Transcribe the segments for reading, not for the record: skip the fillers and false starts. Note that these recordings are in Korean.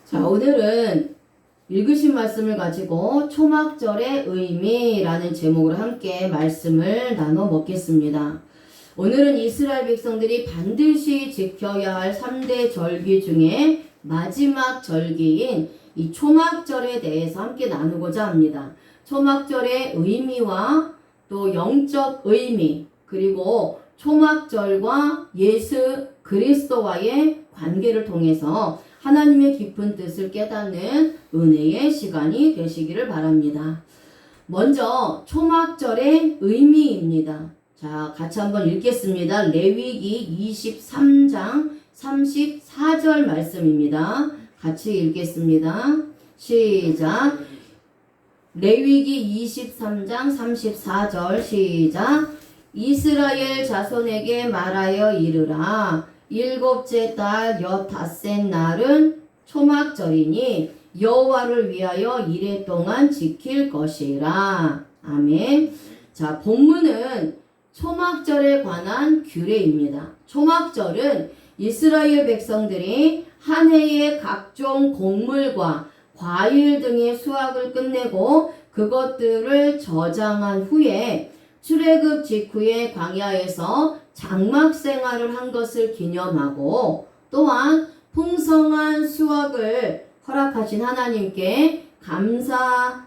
자, 오늘은 읽으신 말씀을 가지고 초막절의 의미라는 제목으로 함께 말씀을 나눠 먹겠습니다. 오늘은 이스라엘 백성들이 반드시 지켜야 할 3대 절기 중에 마지막 절기인 이 초막절에 대해서 함께 나누고자 합니다. 초막절의 의미와 또 영적 의미, 그리고 초막절과 예수 그리스도와의 관계를 통해서 하나님의 깊은 뜻을 깨닫는 은혜의 시간이 되시기를 바랍니다. 먼저 초막절의 의미입니다. 자, 같이 한번 읽겠습니다. 레위기 23장 34절 말씀입니다. 같이 읽겠습니다. 시작. 레위기 23장 34절 시작. 이스라엘 자손에게 말하여 이르라. 일곱째 달 엿닷새 날은 초막절이니 여호와를 위하여 이레 동안 지킬 것이라. 아멘. 자, 본문은 초막절에 관한 규례입니다. 초막절은 이스라엘 백성들이 한 해의 각종 곡물과 과일 등의 수확을 끝내고 그것들을 저장한 후에 출애굽 직후에 광야에서 장막 생활을 한 것을 기념하고, 또한 풍성한 수확을 허락하신 하나님께 감사를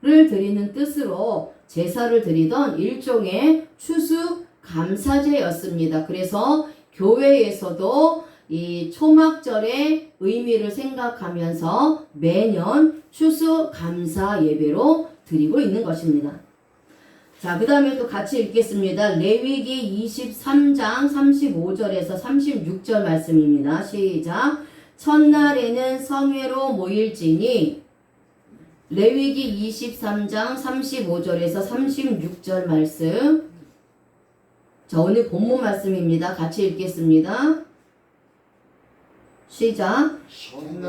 드리는 뜻으로 제사를 드리던 일종의 추수 감사제였습니다. 그래서 교회에서도 이 초막절의 의미를 생각하면서 매년 추수 감사 예배로 드리고 있는 것입니다. 자, 그 다음에 또 같이 읽겠습니다. 레위기 23장 35절에서 36절 말씀입니다. 시작. 첫날에는 성회로 모일지니. 레위기 23장 35절에서 36절 말씀. 자, 오늘 본문 말씀입니다. 같이 읽겠습니다. 시작.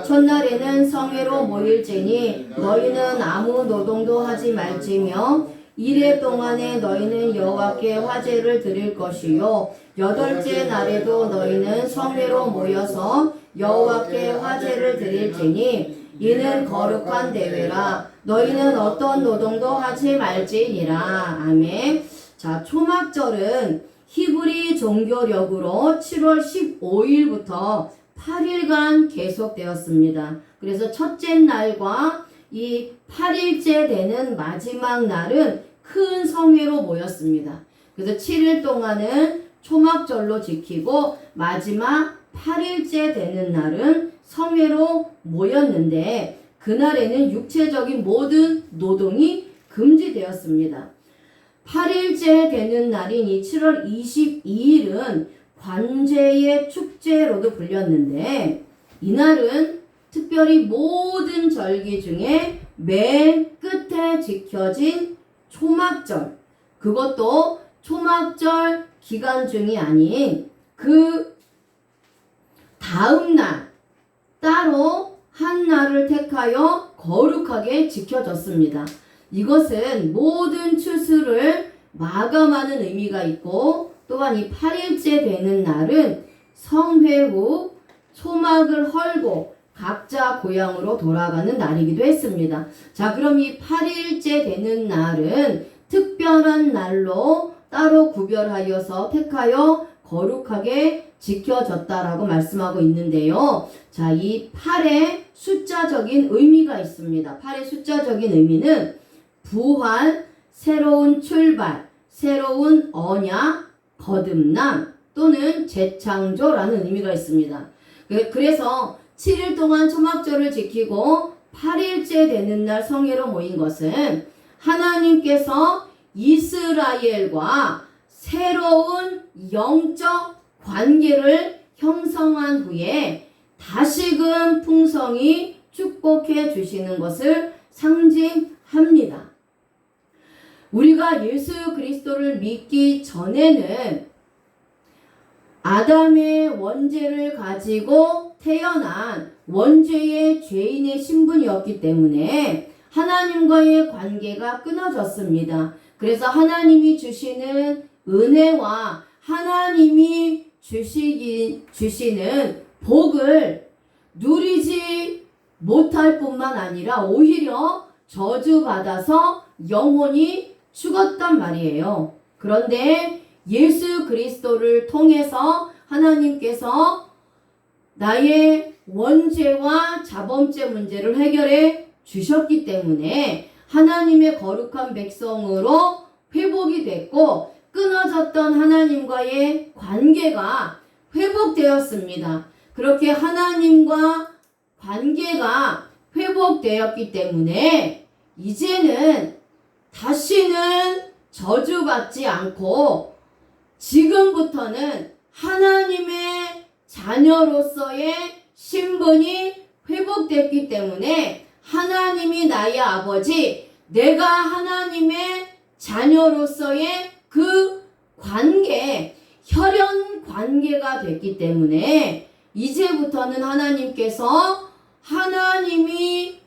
첫날에는 성회로 모일지니 너희는 아무 노동도 하지 말지며 이레 동안에 너희는 여호와께 화제를 드릴 것이요 여덟째 날에도 너희는 성회로 모여서 여호와께 화제를 드릴지니 이는 거룩한 대회라. 너희는 어떤 노동도 하지 말지니라. 아멘. 자, 초막절은 히브리 종교력으로 7월 15일부터 8일간 계속되었습니다. 그래서 첫째 날과 이 8일째 되는 마지막 날은 큰 성회로 모였습니다. 그래서 7일 동안은 초막절로 지키고 마지막 8일째 되는 날은 성회로 모였는데, 그날에는 육체적인 모든 노동이 금지되었습니다. 8일째 되는 날인 이 7월 22일은 관제의 축제로도 불렸는데, 이날은 특별히 모든 절기 중에 맨 끝에 지켜진 초막절, 그것도 초막절 기간 중이 아닌 그 다음 날 따로 한 날을 택하여 거룩하게 지켜졌습니다. 이것은 모든 추수를 마감하는 의미가 있고, 또한 이 8일째 되는 날은 성회 후 초막을 헐고 각자 고향으로 돌아가는 날이기도 했습니다. 자, 그럼 이 8일째 되는 날은 특별한 날로 따로 구별하여서 택하여 거룩하게 지켜졌다라고 말씀하고 있는데요. 자, 이 8의 숫자적인 의미가 있습니다. 8의 숫자적인 의미는 부활, 새로운 출발, 새로운 언약, 거듭남 또는 재창조라는 의미가 있습니다. 그래서 7일 동안 초막절을 지키고 8일째 되는 날 성회로 모인 것은 하나님께서 이스라엘과 새로운 영적 관계를 형성한 후에 다시금 풍성히 축복해 주시는 것을 상징합니다. 우리가 예수 그리스도를 믿기 전에는 아담의 원죄를 가지고 태어난 원죄의 죄인의 신분이었기 때문에 하나님과의 관계가 끊어졌습니다. 그래서 하나님이 주시는 은혜와 하나님이 주시는 복을 누리지 못할 뿐만 아니라 오히려 저주받아서 영혼이 죽었단 말이에요. 그런데 예수 그리스도를 통해서 하나님께서 나의 원죄와 자범죄 문제를 해결해 주셨기 때문에 하나님의 거룩한 백성으로 회복이 됐고 끊어졌던 하나님과의 관계가 회복되었습니다. 그렇게 하나님과 관계가 회복되었기 때문에 이제는 다시는 저주받지 않고 지금부터는 하나님의 자녀로서의 신분이 회복됐기 때문에 하나님이 나의 아버지, 내가 하나님의 자녀로서의 그 관계, 혈연 관계가 됐기 때문에 이제부터는 하나님께서 하나님이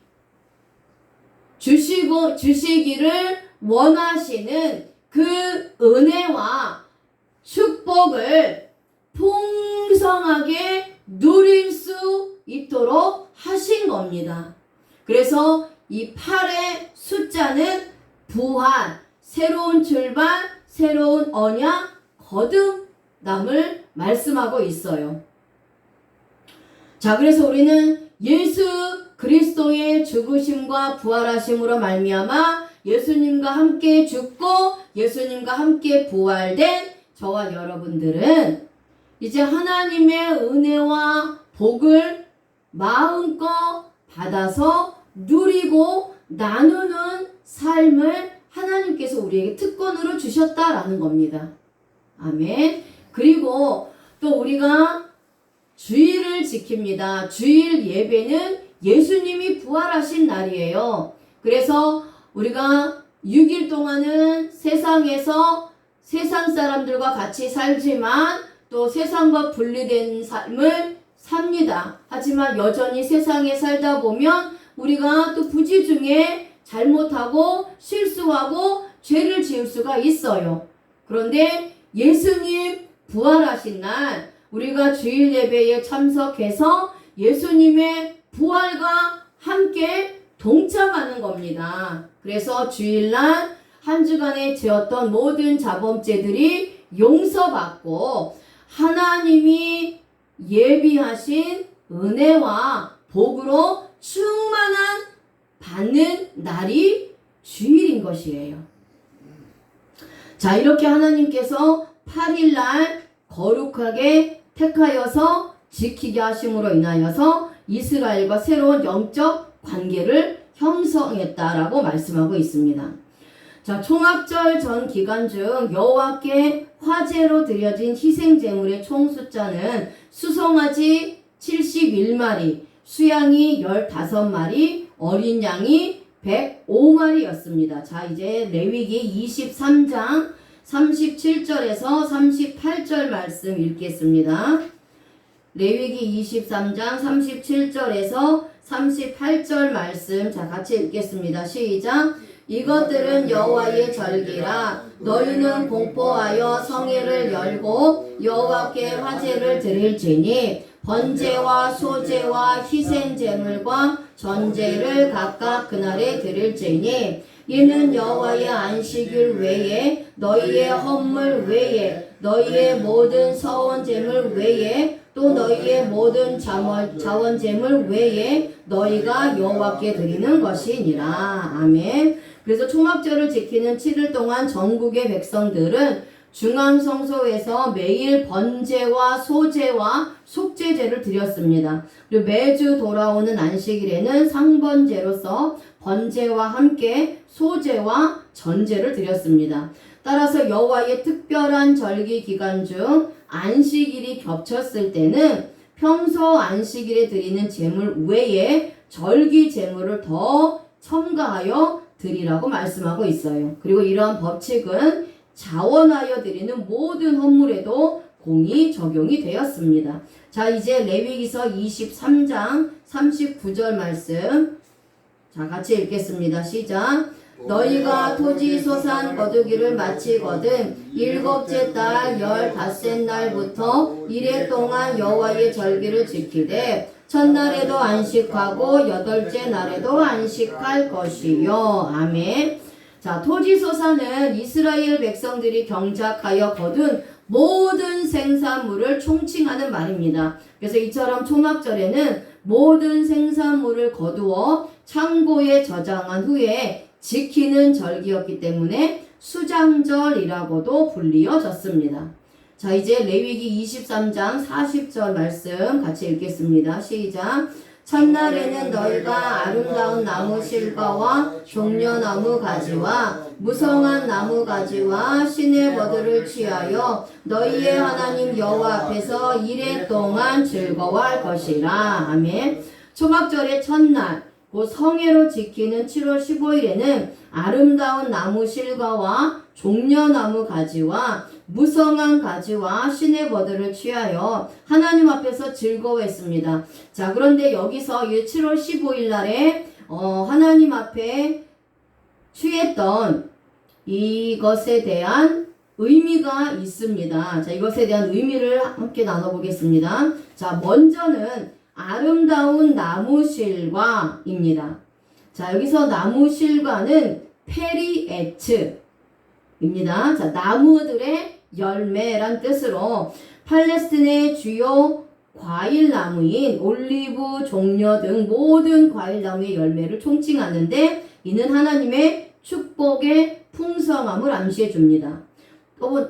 주시기를 원하시는 그 은혜와 축복을 풍성하게 누릴 수 있도록 하신 겁니다. 그래서 이 8의 숫자는 부활, 새로운 출발, 새로운 언약, 거듭남을 말씀하고 있어요. 자, 그래서 우리는 예수 그리스도의 죽으심과 부활하심으로 말미암아 예수님과 함께 죽고 예수님과 함께 부활된 저와 여러분들은 이제 하나님의 은혜와 복을 마음껏 받아서 누리고 나누는 삶을 하나님께서 우리에게 특권으로 주셨다라는 겁니다. 아멘. 그리고 또 우리가 주일을 지킵니다. 주일 예배는 예수님이 부활하신 날이에요. 그래서 우리가 6일 동안은 세상에서 세상 사람들과 같이 살지만 또 세상과 분리된 삶을 삽니다. 하지만 여전히 세상에 살다 보면 우리가 또 부지 중에 잘못하고 실수하고 죄를 지을 수가 있어요. 그런데 예수님 부활하신 날 우리가 주일 예배에 참석해서 예수님의 부활과 함께 동참하는 겁니다. 그래서 주일날 한 주간에 지었던 모든 자범죄들이 용서받고 하나님이 예비하신 은혜와 복으로 충만한 받는 날이 주일인 것이에요. 자, 이렇게 하나님께서 8일날 거룩하게 택하여서 지키게 하심으로 인하여서 이스라엘과 새로운 영적 관계를 형성했다라고 말씀하고 있습니다. 자, 총합절 전 기간 중 여호와께 화제로 드려진 희생 제물의 총 숫자는 수송아지 71마리, 수양이 15마리, 어린 양이 105마리였습니다. 자, 이제 레위기 23장 37절에서 38절 말씀 읽겠습니다. 레위기 23장 37절에서 38절 말씀, 자, 같이 읽겠습니다. 시작. 이것들은 여호와의 절기라. 너희는 공포하여 성회를 열고 여호와께 화제를 드릴지니 번제와 소제와 희생제물과 전제를 각각 그날에 드릴지니 이는 여호와의 안식일 외에 너희의 헌물 외에 너희의 모든 서원제물 외에 또 너희의 모든 자원제물 외에 너희가 여호와께 드리는 것이니라. 아멘. 그래서 초막절을 지키는 7일 동안 전국의 백성들은 중앙성소에서 매일 번제와 소제와 속죄제를 드렸습니다. 그리고 매주 돌아오는 안식일에는 상번제로서 번제와 함께 소제와 전제를 드렸습니다. 따라서 여호와의 특별한 절기 기간 중 안식일이 겹쳤을 때는 평소 안식일에 드리는 제물 외에 절기 제물을 더 첨가하여 드리라고 말씀하고 있어요. 그리고 이러한 법칙은 자원하여 드리는 모든 헌물에도 공이 적용이 되었습니다. 자, 이제 레위기서 23장 39절 말씀, 자, 같이 읽겠습니다. 시작. 너희가 토지 소산 거두기를 마치거든 7째 달 15셋 날부터 1해 동안 여호와의 절기를 지키되 첫날에도 안식하고 여덟째 날에도 안식할 것이요. 아멘. 자, 토지소산은 이스라엘 백성들이 경작하여 거둔 모든 생산물을 총칭하는 말입니다. 그래서 이처럼 초막절에는 모든 생산물을 거두어 창고에 저장한 후에 지키는 절기였기 때문에 수장절이라고도 불리어졌습니다. 자, 이제 레위기 23장 40절 말씀 같이 읽겠습니다. 시작. 첫날에는 너희가 아름다운 나무 실과와 종려나무 가지와 무성한 나무 가지와 시내 버드를 취하여 너희의 하나님 여호와 앞에서 이레 동안 즐거워할 것이라. 아멘. 초막절의 첫날 곧 성회로 지키는 7월 15일에는 아름다운 나무 실과와 종려나무 가지와 무성한 가지와 시내 버드를 취하여 하나님 앞에서 즐거워했습니다. 자, 그런데 여기서 이 7월 15일 날에 하나님 앞에 취했던 이것에 대한 의미가 있습니다. 자, 이것에 대한 의미를 함께 나눠보겠습니다. 자, 먼저는 아름다운 나무실과입니다. 자, 여기서 나무실과는 페리에츠입니다. 자, 나무들의 열매란 뜻으로 팔레스틴의 주요 과일나무인 올리브, 종려 등 모든 과일나무의 열매를 총칭하는데 이는 하나님의 축복의 풍성함을 암시해 줍니다.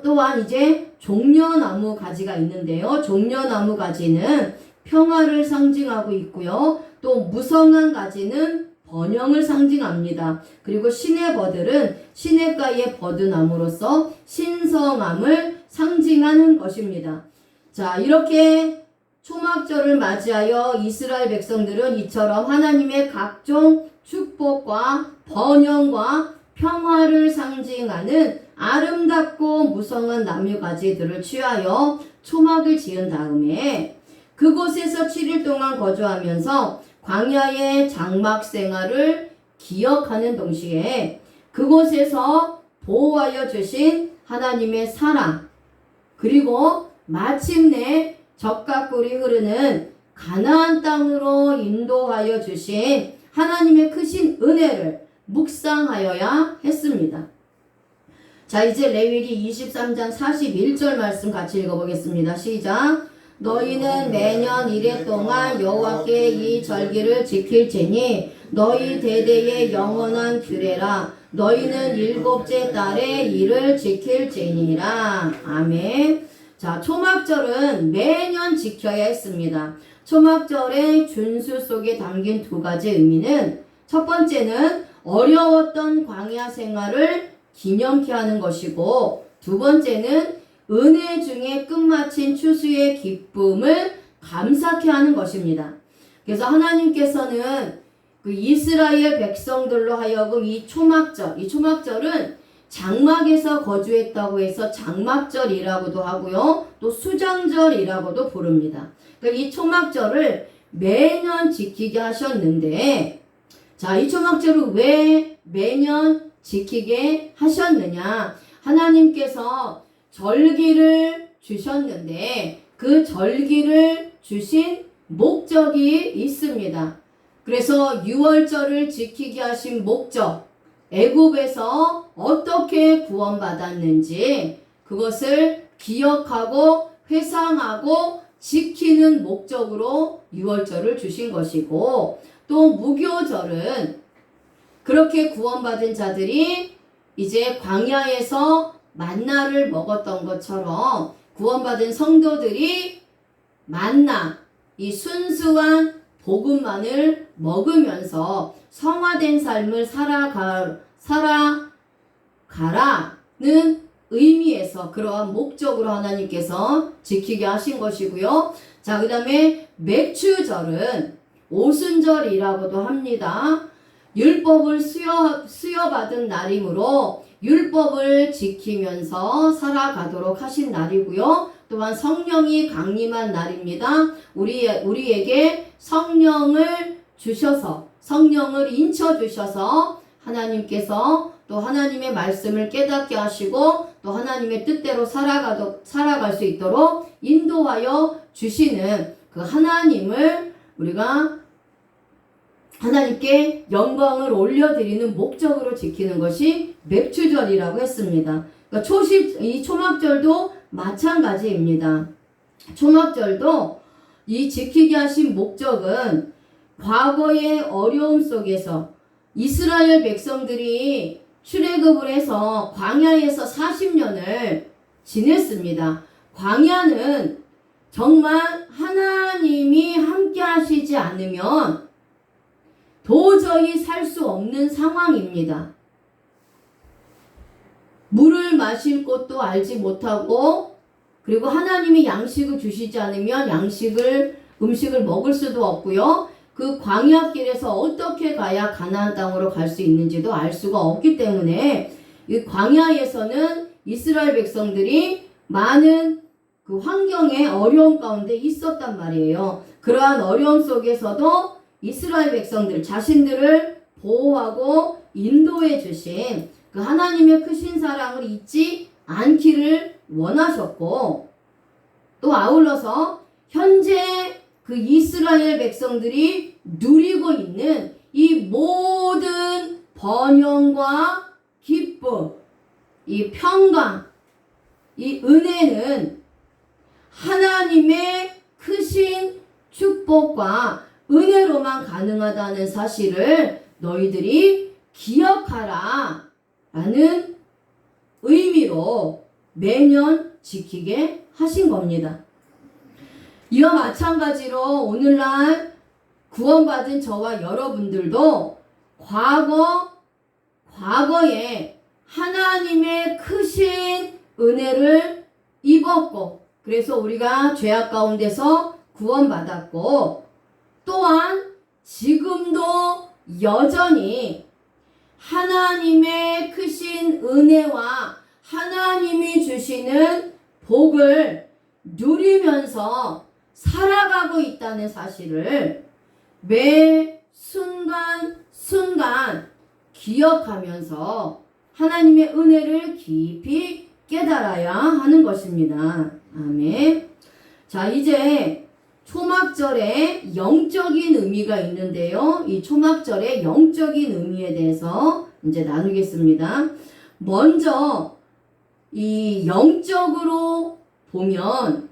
또한 이제 종려나무 가지가 있는데요. 종려나무 가지는 평화를 상징하고 있고요. 또 무성한 가지는 번영을 상징합니다. 그리고 시내버들은 시냇가의 버드나무로서 신성함을 상징하는 것입니다. 자, 이렇게 초막절을 맞이하여 이스라엘 백성들은 이처럼 하나님의 각종 축복과 번영과 평화를 상징하는 아름답고 무성한 나무가지들을 취하여 초막을 지은 다음에 그곳에서 7일 동안 거주하면서 광야의 장막 생활을 기억하는 동시에 그곳에서 보호하여 주신 하나님의 사랑, 그리고 마침내 젖과 꿀이 흐르는 가나안 땅으로 인도하여 주신 하나님의 크신 은혜를 묵상하여야 했습니다. 자, 이제 레위기 23장 41절 말씀 같이 읽어보겠습니다. 시작. 너희는 매년 이레 동안 여호와께 이 절기를 지킬지니 너희 대대의 영원한 규례라. 너희는 일곱째 달에 이를 지킬지니라. 아멘. 자, 초막절은 매년 지켜야 했습니다. 초막절의 준수 속에 담긴 두 가지 의미는 첫 번째는 어려웠던 광야 생활을 기념케 하는 것이고 두 번째는 은혜 중에 끝마친 추수의 기쁨을 감사케 하는 것입니다. 그래서 하나님께서는 그 이스라엘 백성들로 하여금 이 초막절은 장막에서 거주했다고 해서 장막절이라고도 하고요. 또 수장절이라고도 부릅니다. 그러니까 이 초막절을 매년 지키게 하셨는데, 자, 이 초막절을 왜 매년 지키게 하셨느냐? 하나님께서 절기를 주셨는데 그 절기를 주신 목적이 있습니다. 그래서 6월절을 지키게 하신 목적, 애굽에서 어떻게 구원받았는지 그것을 기억하고 회상하고 지키는 목적으로 6월절을 주신 것이고, 또 무교절은 그렇게 구원받은 자들이 이제 광야에서 만나를 먹었던 것처럼 구원받은 성도들이 만나, 이 순수한 복음만을 먹으면서 성화된 삶을 살아가라는 의미에서 그러한 목적으로 하나님께서 지키게 하신 것이고요. 자, 그 다음에 맥추절은 오순절이라고도 합니다. 율법을 수여받은 날이므로 율법을 지키면서 살아가도록 하신 날이고요. 또한 성령이 강림한 날입니다. 우리에게 성령을 주셔서, 성령을 인쳐주셔서 하나님께서 또 하나님의 말씀을 깨닫게 하시고 또 하나님의 뜻대로 살아갈 수 있도록 인도하여 주시는 그 하나님을 우리가 하나님께 영광을 올려드리는 목적으로 지키는 것이 맥추절이라고 했습니다. 그러니까 이 초막절도 마찬가지입니다. 초막절도 이 지키게 하신 목적은 과거의 어려움 속에서 이스라엘 백성들이 출애굽을 해서 광야에서 40년을 지냈습니다. 광야는 정말 하나님이 함께 하시지 않으면 도저히 살 수 없는 상황입니다. 물을 마실 것도 알지 못하고, 그리고 하나님이 양식을 주시지 않으면 음식을 먹을 수도 없고요. 그 광야길에서 어떻게 가야 가나안 땅으로 갈 수 있는지도 알 수가 없기 때문에 이 광야에서는 이스라엘 백성들이 많은 그 환경의 어려움 가운데 있었단 말이에요. 그러한 어려움 속에서도 이스라엘 백성들 자신들을 보호하고 인도해 주신 그 하나님의 크신 사랑을 잊지 않기를 원하셨고, 또 아울러서 현재 그 이스라엘 백성들이 누리고 있는 이 모든 번영과 기쁨, 이 평강, 이 은혜는 하나님의 크신 축복과 은혜로만 가능하다는 사실을 너희들이 기억하라 라는 의미로 매년 지키게 하신 겁니다. 이와 마찬가지로 오늘날 구원받은 저와 여러분들도 과거에 하나님의 크신 은혜를 입었고, 그래서 우리가 죄악 가운데서 구원받았고, 또한 지금도 여전히 하나님의 크신 은혜와 하나님이 주시는 복을 누리면서 살아가고 있다는 사실을 매 순간 기억하면서 하나님의 은혜를 깊이 깨달아야 하는 것입니다. 아멘. 자, 이제 초막절에 영적인 의미가 있는데요. 이 초막절의 영적인 의미에 대해서 이제 나누겠습니다. 먼저 이 영적으로 보면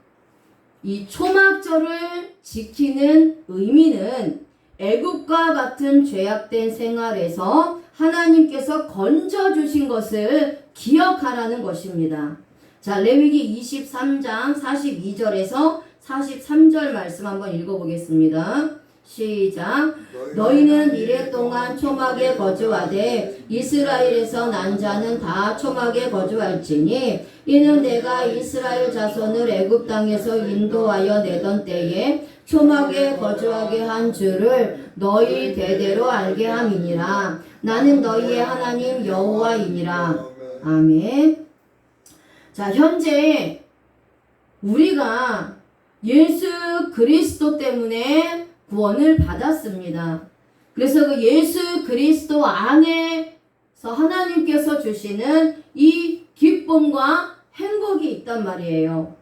이 초막절을 지키는 의미는 애굽과 같은 죄악된 생활에서 하나님께서 건져주신 것을 기억하라는 것입니다. 자, 레위기 23장 42절에서 43절 말씀 한번 읽어보겠습니다. 시작. 너희는 이래 동안 초막에 거주하되 이스라엘에서 난 자는 다 초막에 거주할지니 이는 내가 이스라엘 자손을 애굽 땅에서 인도하여 내던 때에 초막에 거주하게 한 줄을 너희 대대로 알게 함이니라. 나는 너희의 하나님 여호와이니라. 아멘. 자, 현재 우리가 예수 그리스도 때문에 구원을 받았습니다. 그래서 그 예수 그리스도 안에서 하나님께서 주시는 이 기쁨과 행복이 있단 말이에요.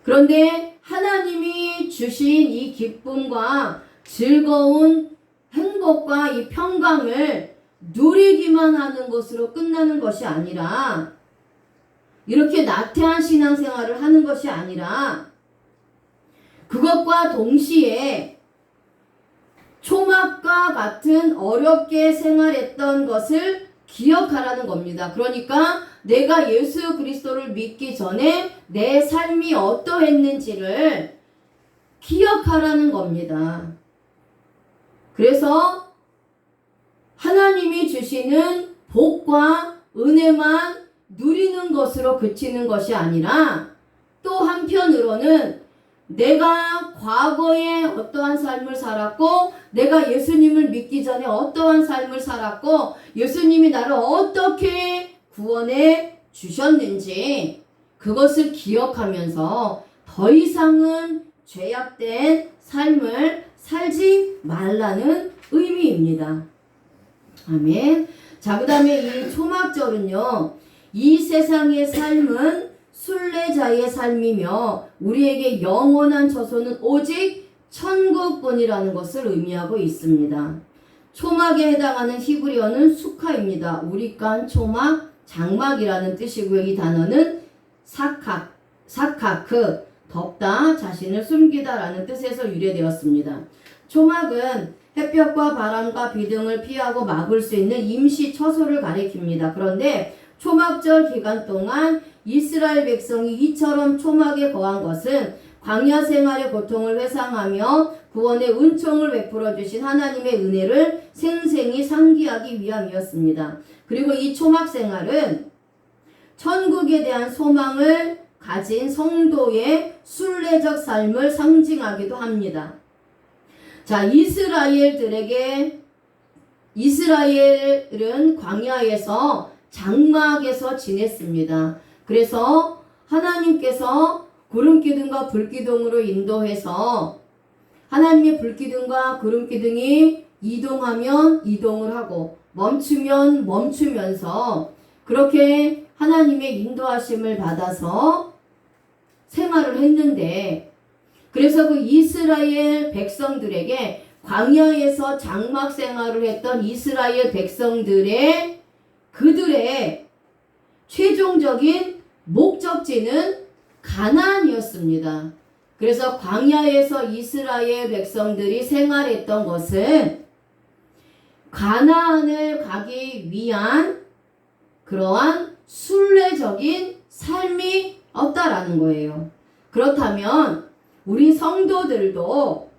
그런데 하나님이 주신 이 기쁨과 즐거운 행복과 이 평강을 누리기만 하는 것으로 끝나는 것이 아니라, 이렇게 나태한 신앙생활을 하는 것이 아니라, 그것과 동시에 초막과 같은 어렵게 생활했던 것을 기억하라는 겁니다. 그러니까 내가 예수 그리스도를 믿기 전에 내 삶이 어떠했는지를 기억하라는 겁니다. 그래서 하나님이 주시는 복과 은혜만 누리는 것으로 그치는 것이 아니라, 또 한편으로는 내가 과거에 어떠한 삶을 살았고, 내가 예수님을 믿기 전에 어떠한 삶을 살았고, 예수님이 나를 어떻게 구원해 주셨는지 그것을 기억하면서 더 이상은 죄악된 삶을 살지 말라는 의미입니다. 아멘. 자, 그 다음에 이 초막절은요, 이 세상의 삶은 순례자의 삶이며 우리에게 영원한 처소는 오직 천국뿐이라는 것을 의미하고 있습니다. 초막에 해당하는 히브리어는 수카입니다. 우리간 초막, 장막이라는 뜻이고요. 이 단어는 사카크, 덮다, 자신을 숨기다 라는 뜻에서 유래되었습니다. 초막은 햇볕과 바람과 비 등을 피하고 막을 수 있는 임시 처소를 가리킵니다. 그런데 초막절 기간 동안 이스라엘 백성이 이처럼 초막에 거한 것은 광야 생활의 고통을 회상하며 구원의 은총을 베풀어 주신 하나님의 은혜를 생생히 상기하기 위함이었습니다. 그리고 이 초막 생활은 천국에 대한 소망을 가진 성도의 순례적 삶을 상징하기도 합니다. 자, 이스라엘은 광야에서 장막에서 지냈습니다. 그래서 하나님께서 구름기둥과 불기둥으로 인도해서 하나님의 불기둥과 구름기둥이 이동하면 이동을 하고 멈추면 멈추면서 그렇게 하나님의 인도하심을 받아서 생활을 했는데, 그래서 그 이스라엘 백성들에게 광야에서 장막 생활을 했던 이스라엘 백성들의 그들의 최종적인 목적지는 가나안이었습니다. 그래서 광야에서 이스라엘 백성들이 생활했던 것은 가나안을 가기 위한 그러한 순례적인 삶이 없다라는 거예요. 그렇다면 우리 성도들도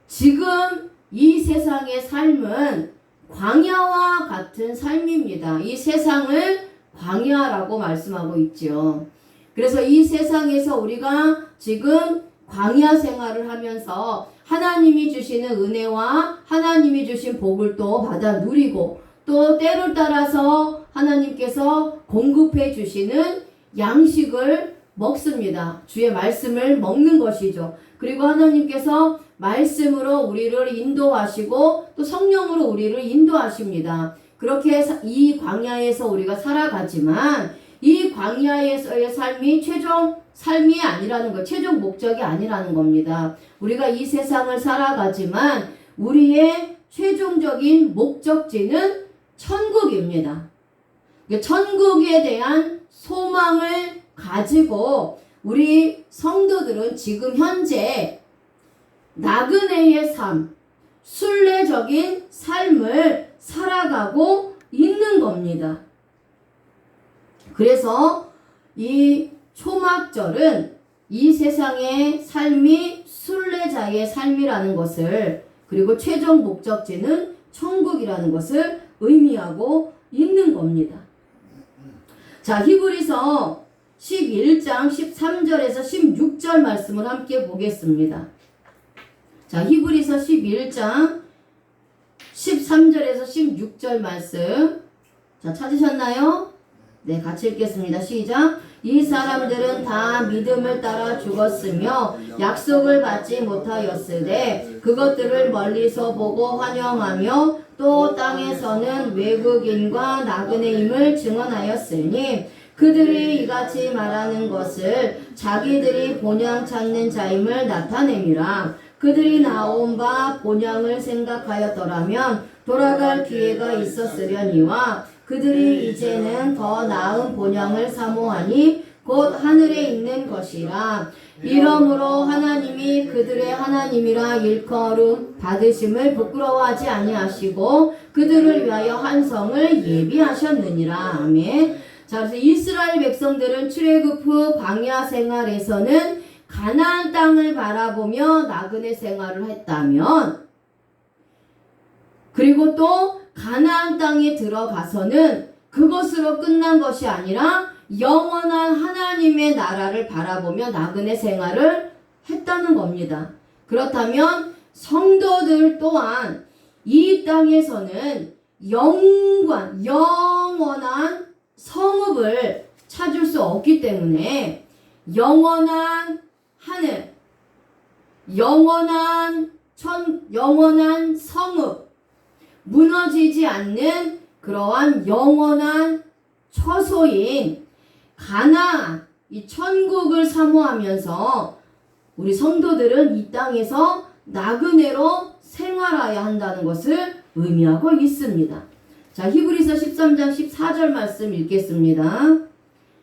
지금 이 세상의 삶은 광야와 같은 삶입니다. 이 세상을 광야라고 말씀하고 있죠. 그래서 이 세상에서 우리가 지금 광야 생활을 하면서 하나님이 주시는 은혜와 하나님이 주신 복을 또 받아 누리고 또 때를 따라서 하나님께서 공급해 주시는 양식을 먹습니다. 주의 말씀을 먹는 것이죠. 그리고 하나님께서 말씀으로 우리를 인도하시고 또 성령으로 우리를 인도하십니다. 그렇게 이 광야에서 우리가 살아가지만 이 광야에서의 삶이 최종 삶이 아니라는 것, 최종 목적이 아니라는 겁니다. 우리가 이 세상을 살아가지만 우리의 최종적인 목적지는 천국입니다. 천국에 대한 소망을 가지고 우리 성도들은 지금 현재 나그네의 삶, 순례적인 삶을 살아가고 있는 겁니다. 그래서 이 초막절은 이 세상의 삶이 순례자의 삶이라는 것을, 그리고 최종 목적지는 천국이라는 것을 의미하고 있는 겁니다. 자, 히브리서 11장 13절에서 16절 말씀을 함께 보겠습니다. 자, 히브리서 11장 13절에서 16절 말씀. 자, 찾으셨나요? 네, 같이 읽겠습니다. 시작. 이 사람들은 다 믿음을 따라 죽었으며 약속을 받지 못하였으되 그것들을 멀리서 보고 환영하며 또 땅에서는 외국인과 나그네임을 증언하였으니 그들이 이같이 말하는 것을 자기들이 본향 찾는 자임을 나타내미라. 그들이 나온 바 본향을 생각하였더라면 돌아갈 기회가 있었으려니와 그들이 이제는 더 나은 본향을 사모하니 곧 하늘에 있는 것이라. 이러므로 하나님이 그들의 하나님이라 일컬음 받으심을 부끄러워하지 아니하시고 그들을 위하여 한 성을 예비하셨느니라. 아멘. 자, 그래서 이스라엘 백성들은 출애굽 후 광야 생활에서는 가나안 땅을 바라보며 나그네 생활을 했다면, 그리고 또 가나안 땅에 들어가서는 그것으로 끝난 것이 아니라 영원한 하나님의 나라를 바라보며 나그네 생활을 했다는 겁니다. 그렇다면 성도들 또한 이 땅에서는 영원한 성읍을 찾을 수 없기 때문에 영원한 하늘, 영원한 성읍, 무너지지 않는 그러한 영원한 처소인 가나안, 이 천국을 사모하면서 우리 성도들은 이 땅에서 나그네로 생활해야 한다는 것을 의미하고 있습니다. 자, 히브리서 13장 14절 말씀 읽겠습니다.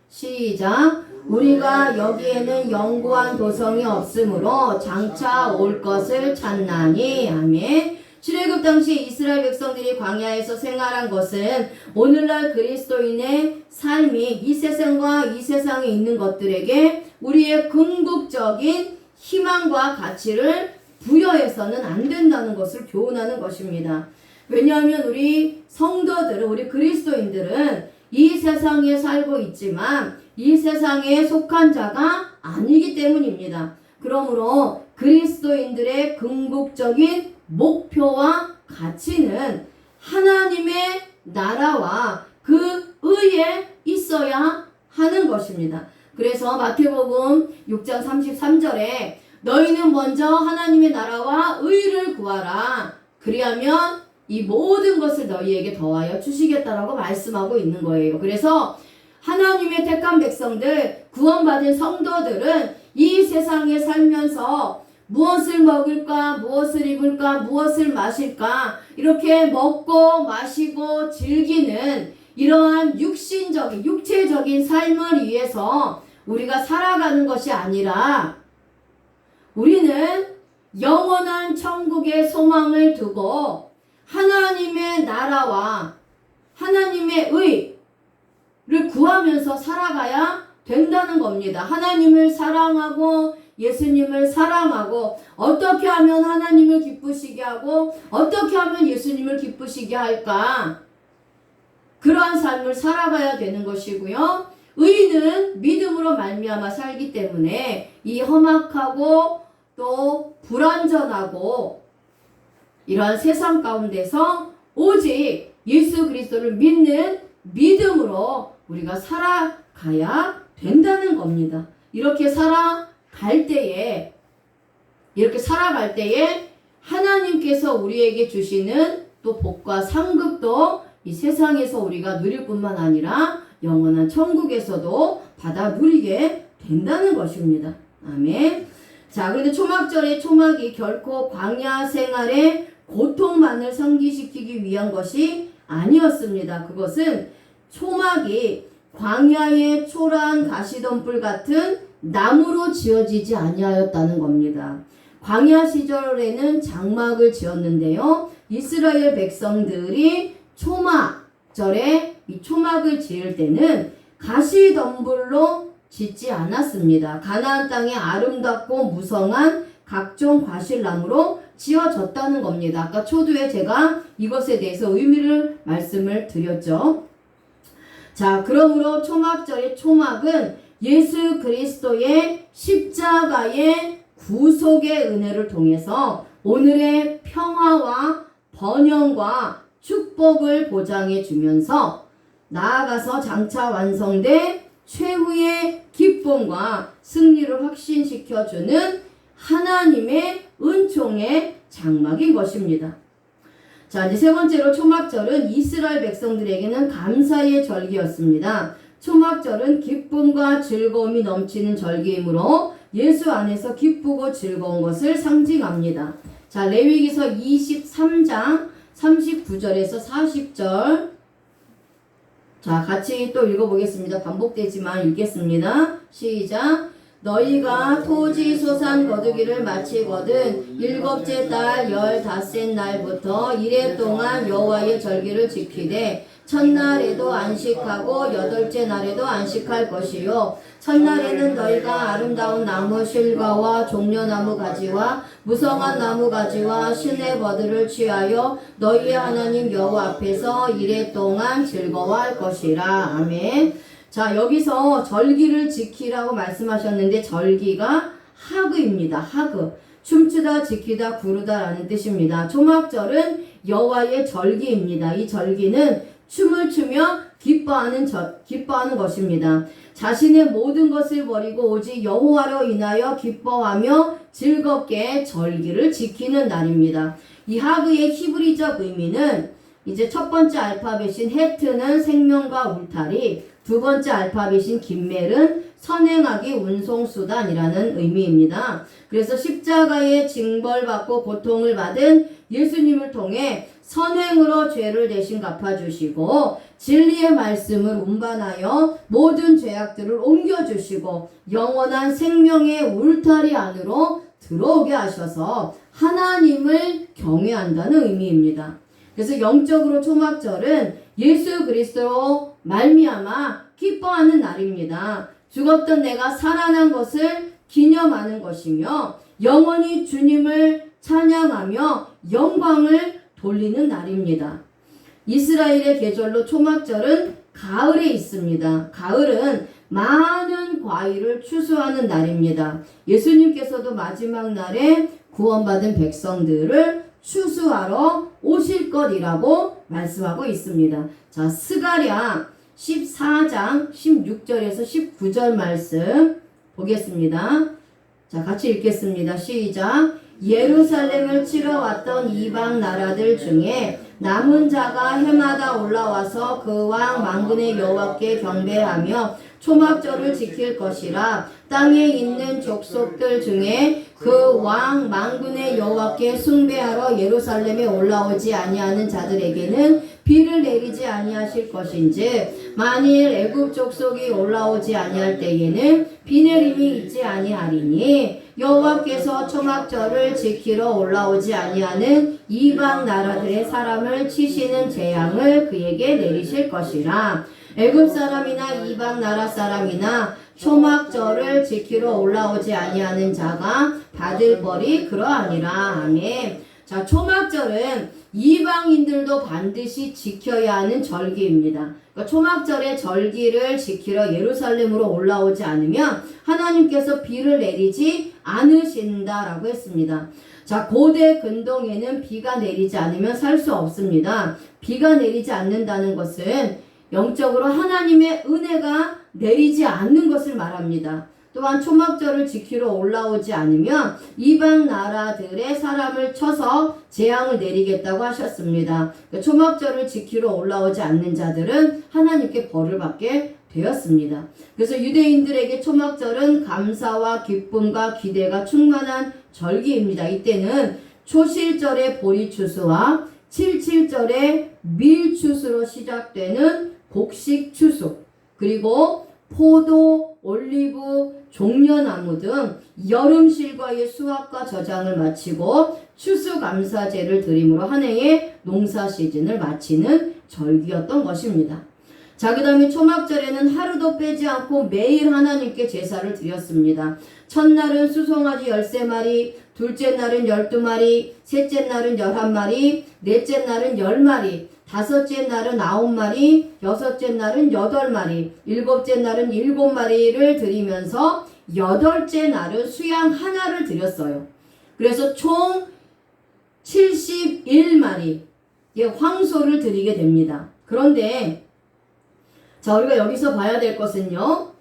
시작. 우리가 여기에는 영구한 도성이 없으므로 장차 올 것을 찾나니. 아멘. 출애굽 당시 이스라엘 백성들이 광야에서 생활한 것은 오늘날 그리스도인의 삶이 이 세상과 이 세상에 있는 것들에게 우리의 궁극적인 희망과 가치를 부여해서는 안 된다는 것을 교훈하는 것입니다. 왜냐하면 우리 성도들은, 우리 그리스도인들은 이 세상에 살고 있지만 이 세상에 속한 자가 아니기 때문입니다. 그러므로 그리스도인들의 궁극적인 목표와 가치는 하나님의 나라와 그 의에 있어야 하는 것입니다. 그래서 마태복음 6장 33절에 너희는 먼저 하나님의 나라와 의를 구하라. 그리하면 이 모든 것을 너희에게 더하여 주시겠다라고 말씀하고 있는 거예요. 그래서 하나님의 택한 백성들, 구원받은 성도들은 이 세상에 살면서 무엇을 먹을까, 무엇을 입을까, 무엇을 마실까, 이렇게 먹고 마시고 즐기는 이러한 육신적인, 육체적인 삶을 위해서 우리가 살아가는 것이 아니라 우리는 영원한 천국의 소망을 두고 하나님의 나라와 하나님의 의를 구하면서 살아가야 된다는 겁니다. 하나님을 사랑하고 예수님을 사랑하고 어떻게 하면 하나님을 기쁘시게 하고 어떻게 하면 예수님을 기쁘시게 할까? 그러한 삶을 살아가야 되는 것이고요. 의인은 믿음으로 말미암아 살기 때문에 이 험악하고 또 불완전하고 이러한 세상 가운데서 오직 예수 그리스도를 믿는 믿음으로 우리가 살아가야 된다는 겁니다. 이렇게 살아갈 때에 하나님께서 우리에게 주시는 또 복과 상급도 이 세상에서 우리가 누릴 뿐만 아니라 영원한 천국에서도 받아 누리게 된다는 것입니다. 아멘. 자, 그런데 초막절의 초막이 결코 광야 생활의 고통만을 상기시키기 위한 것이 아니었습니다. 그것은 초막이 광야의 초라한 가시덤불 같은 나무로 지어지지 아니하였다는 겁니다. 광야 시절에는 장막을 지었는데요. 이스라엘 백성들이 초막절에 이 초막을 지을 때는 가시덤불로 짓지 않았습니다. 가나안 땅에 아름답고 무성한 각종 과실나무로 지어졌다는 겁니다. 아까 초두에 제가 이것에 대해서 의미를 말씀을 드렸죠. 자, 그러므로 초막절의 초막은 예수 그리스도의 십자가의 구속의 은혜를 통해서 오늘의 평화와 번영과 축복을 보장해 주면서 나아가서 장차 완성된 최후의 기쁨과 승리를 확신시켜주는 하나님의 은총의 장막인 것입니다. 자, 이제 세 번째로 초막절은 이스라엘 백성들에게는 감사의 절기였습니다. 초막절은 기쁨과 즐거움이 넘치는 절기이므로 예수 안에서 기쁘고 즐거운 것을 상징합니다. 자, 레위기서 23장 39절에서 40절. 자, 같이 또 읽어보겠습니다. 반복되지만 읽겠습니다. 시작. 너희가 토지 소산 거두기를 마치거든 일곱째 달 15째 날부터 이래 동안 여호와의 절기를 지키되 첫날에도 안식하고 여덟째 날에도 안식할 것이요 첫날에는 너희가 아름다운 나무 실과와 종려나무 가지와 무성한 나무 가지와 시내버드를 취하여 너희의 하나님 여호와 앞에서 이래 동안 즐거워할 것이라. 아멘. 자, 여기서 절기를 지키라고 말씀하셨는데 절기가 하그입니다. 하그. 춤추다, 지키다, 부르다 라는 뜻입니다. 초막절은 여호와의 절기입니다. 이 절기는 춤을 추며 기뻐하는 것입니다. 자신의 모든 것을 버리고 오직 여호와로 인하여 기뻐하며 즐겁게 절기를 지키는 날입니다. 이 하그의 히브리적 의미는 이제 첫 번째 알파벳인 헤트는 생명과 울타리, 두 번째 알파벳인 김멜은 선행하기 운송수단이라는 의미입니다. 그래서 십자가에 징벌받고 고통을 받은 예수님을 통해 선행으로 죄를 대신 갚아주시고 진리의 말씀을 운반하여 모든 죄악들을 옮겨주시고 영원한 생명의 울타리 안으로 들어오게 하셔서 하나님을 경외한다는 의미입니다. 그래서 영적으로 초막절은 예수 그리스도로 말미암아 기뻐하는 날입니다. 죽었던 내가 살아난 것을 기념하는 것이며 영원히 주님을 찬양하며 영광을 돌리는 날입니다. 이스라엘의 계절로 초막절은 가을에 있습니다. 가을은 많은 과일을 추수하는 날입니다. 예수님께서도 마지막 날에 구원받은 백성들을 추수하러 오실 것이라고 말씀하고 있습니다. 자, 스가랴 14장 16절에서 19절 말씀 보겠습니다. 자, 같이 읽겠습니다. 시작. 예루살렘을 치러 왔던 이방 나라들 중에 남은 자가 해마다 올라와서 그 왕 만군의 여호와께 경배하며 초막절을 지킬 것이라. 땅에 있는 족속들 중에 그 왕 만군의 여호와께 숭배하러 예루살렘에 올라오지 아니하는 자들에게는 비를 내리지 아니하실 것인즉 만일 애굽 족속이 올라오지 아니할 때에는 비 내림이 있지 아니하리니 여호와께서 초막절을 지키러 올라오지 아니하는 이방 나라들의 사람을 치시는 재앙을 그에게 내리실 것이라. 애굽 사람이나 이방 나라 사람이나 초막절을 지키러 올라오지 아니하는 자가 받을 벌이 그러하니라. 아멘. 자, 초막절은 이방인들도 반드시 지켜야 하는 절기입니다. 그러니까 초막절의 절기를 지키러 예루살렘으로 올라오지 않으면 하나님께서 비를 내리지 않으신다라고 했습니다. 자, 고대 근동에는 비가 내리지 않으면 살 수 없습니다. 비가 내리지 않는다는 것은 영적으로 하나님의 은혜가 내리지 않는 것을 말합니다. 또한 초막절을 지키러 올라오지 않으면 이방 나라들의 사람을 쳐서 재앙을 내리겠다고 하셨습니다. 초막절을 지키러 올라오지 않는 자들은 하나님께 벌을 받게 되었습니다. 그래서 유대인들에게 초막절은 감사와 기쁨과 기대가 충만한 절기입니다. 이때는 초실절의 보리추수와 칠칠절의 밀추수로 시작되는 곡식 추수, 그리고 포도, 올리브, 종려나무 등 여름실과의 수확과 저장을 마치고 추수감사제를 드림으로 한 해의 농사 시즌을 마치는 절기였던 것입니다. 자, 그 다음에 초막절에는 하루도 빼지 않고 매일 하나님께 제사를 드렸습니다. 첫날은 수송아지 13마리, 둘째 날은 12마리, 셋째 날은 11마리, 넷째 날은 10마리, 다섯째 날은 9마리, 여섯째 날은 8마리, 일곱째 날은 7마리를 드리면서 여덟째 날은 수양 하나를 드렸어요. 그래서 총 71마리 황소를 드리게 됩니다. 그런데 자, 우리가 여기서 봐야 될 것은요,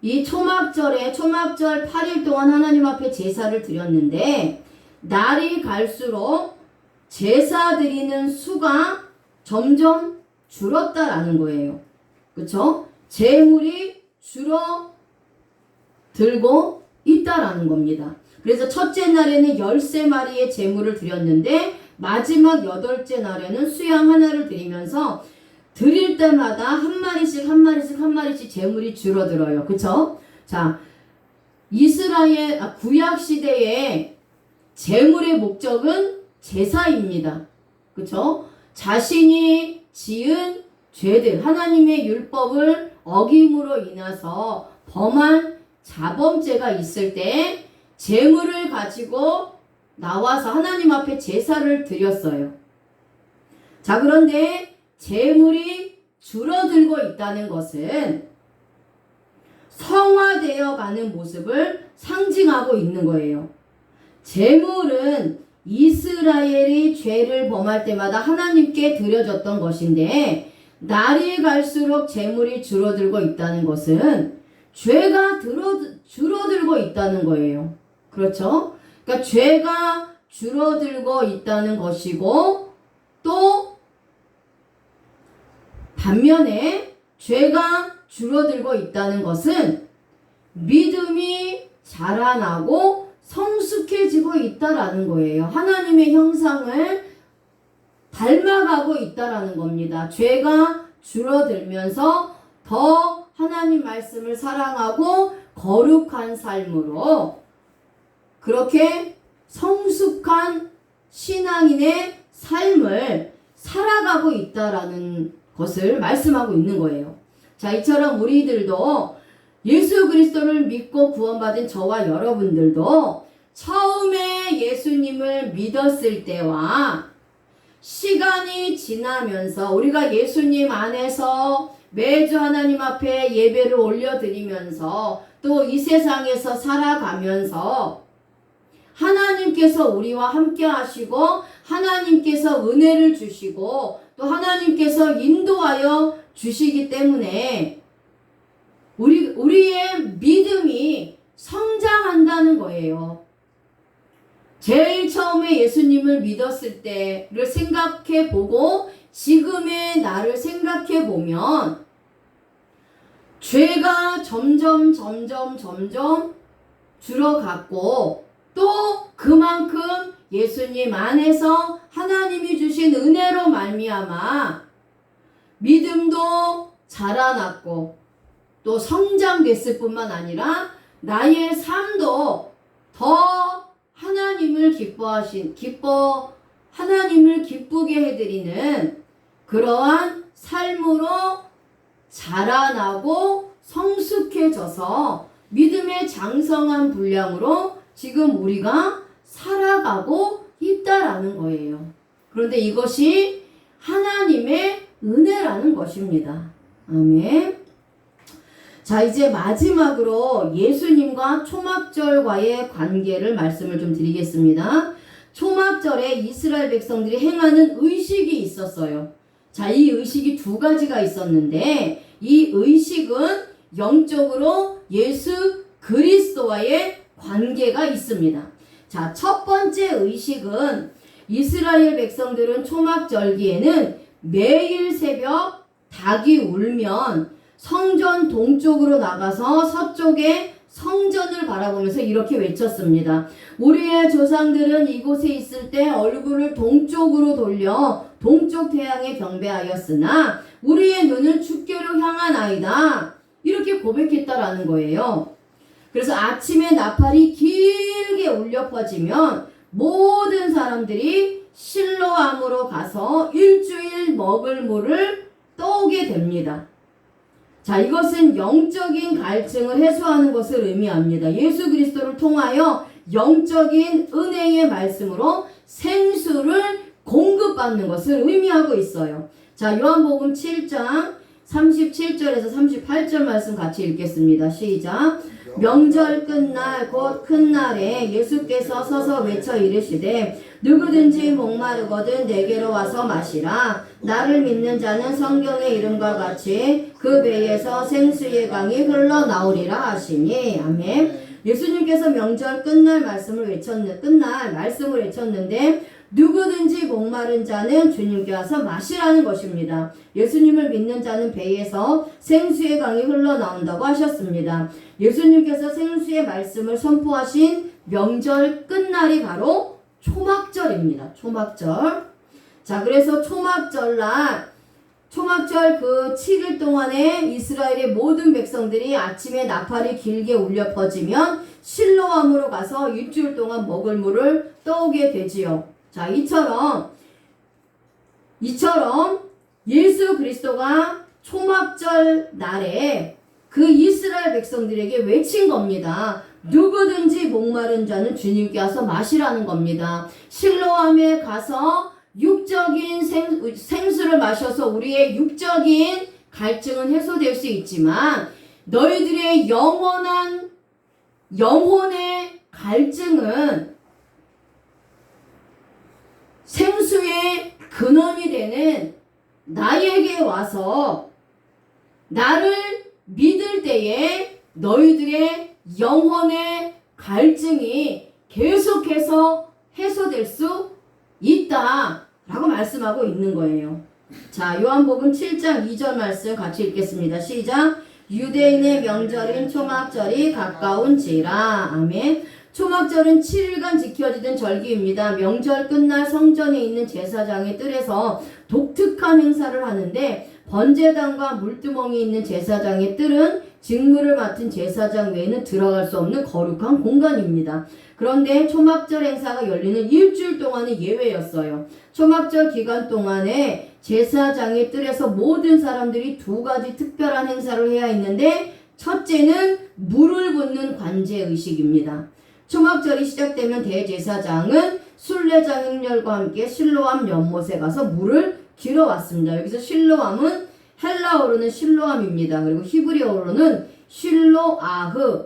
이 초막절 8일 동안 하나님 앞에 제사를 드렸는데 날이 갈수록 제사 드리는 수가 점점 줄었다라는 거예요. 그쵸? 재물이 줄어들고 있다라는 겁니다. 그래서 첫째 날에는 13마리의 재물을 드렸는데 마지막 여덟째 날에는 수양 하나를 드리면서 드릴 때마다 한 마리씩 재물이 줄어들어요. 그쵸? 자, 이스라엘 구약 시대의 재물의 목적은 제사입니다. 그쵸? 자신이 지은 죄들, 하나님의 율법을 어김으로 인해서 범한 자범죄가 있을 때 재물을 가지고 나와서 하나님 앞에 제사를 드렸어요. 자, 그런데 재물이 줄어들고 있다는 것은 성화되어 가는 모습을 상징하고 있는 거예요. 재물은 이스라엘이 죄를 범할 때마다 하나님께 드려졌던 것인데 날이 갈수록 재물이 줄어들고 있다는 것은 죄가 줄어들고 있다는 거예요. 그렇죠? 그러니까 죄가 줄어들고 있다는 것이고 또 반면에 죄가 줄어들고 있다는 것은 믿음이 자라나고 성숙해지고 있다라는 거예요. 하나님의 형상을 닮아가고 있다라는 겁니다. 죄가 줄어들면서 더 하나님 말씀을 사랑하고 거룩한 삶으로 그렇게 성숙한 신앙인의 삶을 살아가고 있다라는 것을 말씀하고 있는 거예요. 자, 이처럼 우리들도 예수 그리스도를 믿고 구원받은 저와 여러분들도 처음에 예수님을 믿었을 때와 시간이 지나면서 우리가 예수님 안에서 매주 하나님 앞에 예배를 올려드리면서 또 이 세상에서 살아가면서 하나님께서 우리와 함께 하시고 하나님께서 은혜를 주시고 또 하나님께서 인도하여 주시기 때문에 우리의 믿음이 성장한다는 거예요. 제일 처음에 예수님을 믿었을 때를 생각해 보고 지금의 나를 생각해 보면 죄가 점점 줄어갔고 또 그만큼 예수님 안에서 하나님이 주신 은혜로 말미암아 믿음도 자라났고 또 성장됐을 뿐만 아니라 나의 삶도 더 하나님을 하나님을 기쁘게 해드리는 그러한 삶으로 자라나고 성숙해져서 믿음의 장성한 분량으로 지금 우리가 살아가고 있다라는 거예요. 그런데 이것이 하나님의 은혜라는 것입니다. 아멘. 자, 이제 마지막으로 예수님과 초막절과의 관계를 말씀을 좀 드리겠습니다. 초막절에 이스라엘 백성들이 행하는 의식이 있었어요. 자, 이 의식이 두 가지가 있었는데 이 의식은 영적으로 예수 그리스도와의 관계가 있습니다. 자, 첫 번째 의식은 이스라엘 백성들은 초막절기에는 매일 새벽 닭이 울면 성전 동쪽으로 나가서 서쪽에 성전을 바라보면서 이렇게 외쳤습니다. 우리의 조상들은 이곳에 있을 때 얼굴을 동쪽으로 돌려 동쪽 태양에 경배하였으나 우리의 눈은 주께로 향하나이다. 이렇게 고백했다라는 거예요. 그래서 아침에 나팔이 길게 울려 퍼지면 모든 사람들이 실로암으로 가서 일주일 먹을 물을 떠오게 됩니다. 자, 이것은 영적인 갈증을 해소하는 것을 의미합니다. 예수 그리스도를 통하여 영적인 은혜의 말씀으로 생수를 공급받는 것을 의미하고 있어요. 자, 요한복음 7장 37절에서 38절 말씀 같이 읽겠습니다. 시작. 명절 끝날 곧 큰 날에 예수께서 서서 외쳐 이르시되 누구든지 목마르거든 내게로 와서 마시라. 나를 믿는 자는 성경의 이름과 같이 그 배에서 생수의 강이 흘러나오리라 하시니. 아멘. 예수님께서 명절 끝날 말씀을 외쳤는데 누구든지 목마른 자는 주님께 와서 마시라는 것입니다. 예수님을 믿는 자는 배에서 생수의 강이 흘러나온다고 하셨습니다. 예수님께서 생수의 말씀을 선포하신 명절 끝날이 바로 초막절입니다. 초막절. 자, 그래서 초막절날 초막절 그 7일 동안에 이스라엘의 모든 백성들이 아침에 나팔이 길게 울려 퍼지면 실로암으로 가서 일주일 동안 먹을 물을 떠오게 되지요. 자, 이처럼 예수 그리스도가 초막절 날에 그 이스라엘 백성들에게 외친 겁니다. 누구든지 목마른 자는 주님께 와서 마시라는 겁니다. 실로암에 가서 육적인 생수를 마셔서 우리의 육적인 갈증은 해소될 수 있지만 너희들의 영혼의 갈증은 생수의 근원이 되는 나에게 와서 나를 믿을 때에 너희들의 영혼의 갈증이 계속해서 해소될 수 있다 라고 말씀하고 있는 거예요. 자, 요한복음 7장 2절 말씀 같이 읽겠습니다. 시작. 유대인의 명절인 초막절이 가까운지라. 아멘. 초막절은 7일간 지켜지던 절기입니다. 명절 끝날 성전에 있는 제사장의 뜰에서 독특한 행사를 하는데 번제단과 물두멍이 있는 제사장의 뜰은 직무를 맡은 제사장 외에는 들어갈 수 없는 거룩한 공간입니다. 그런데 초막절 행사가 열리는 일주일 동안은 예외였어요. 초막절 기간 동안에 제사장의 뜰에서 모든 사람들이 두 가지 특별한 행사를 해야 했는데 첫째는 물을 붓는 관제의식입니다. 초막절이 시작되면 대제사장은 순례자 행렬과 함께 실로암 연못에 가서 물을 길어왔습니다. 여기서 실로암은 헬라어로는 실로암입니다. 그리고 히브리어로는 실로아흐인데요.